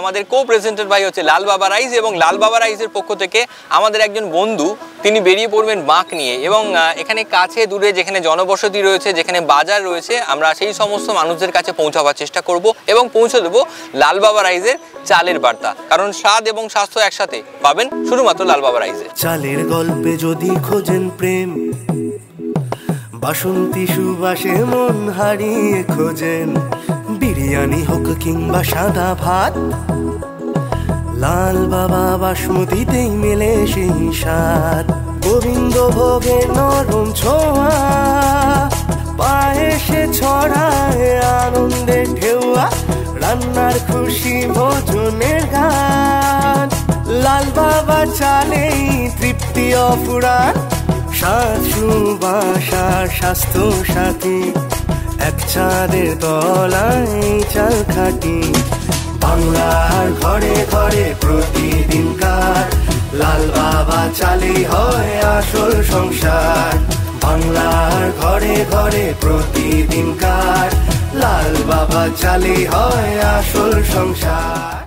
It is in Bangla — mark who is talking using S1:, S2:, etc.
S1: আমাদের কো প্রেজেন্টেড ভাই হচ্ছে লাল বাবা রাইস, এবং লাল বাবা রাইসের পক্ষ থেকে আমাদের একজন বন্ধু তিনি বেরিয়ে পড়বেন মাক নিয়ে, এবং এখানে কাছে দূরে যেখানে জনবসতি রয়েছে, যেখানে বাজার রয়েছে, আমরা সেই সমস্ত মানুষদের কাছে পৌঁছাবার চেষ্টা করব এবং পৌঁছে দেবো লাল বাবা রাইসের চালের বার্তা। কারণ স্বাদ এবং স্বাস্থ্য একসাথে পাবেন শুধুমাত্র লাল বাবা রাইসে।
S2: চালের গল্পে যদি খোঁজেন প্রেম, বাসন্তী সুবাসে মন হারিয়ে খোঁজেন, বিরিয়ানি হোক কিংবা সাদা ভাত, লাল বাবা বাসমতিতেই মেলে সেই স্বাদ। গোবিন্দ ভোগের নরম ছোঁয়া, পায়েসে ছড়ায় আনন্দের ঢেউয়া, রান্নার খুশি ভোজনের গান, লাল বাবা চালেই তৃপ্তি অফুরান, স্বাদ সুবাসার স্বাস্থ্য সাথী, এক ছাদের তলায় চাল খাটি। বাংলার ঘরে ঘরে প্রতিদিনকার লাল বাবা চালেই হয় আসল সংসার, বাংলার ঘরে ঘরে প্রতিদিনকার লাল বাবা চালেই হয় আসল সংসার।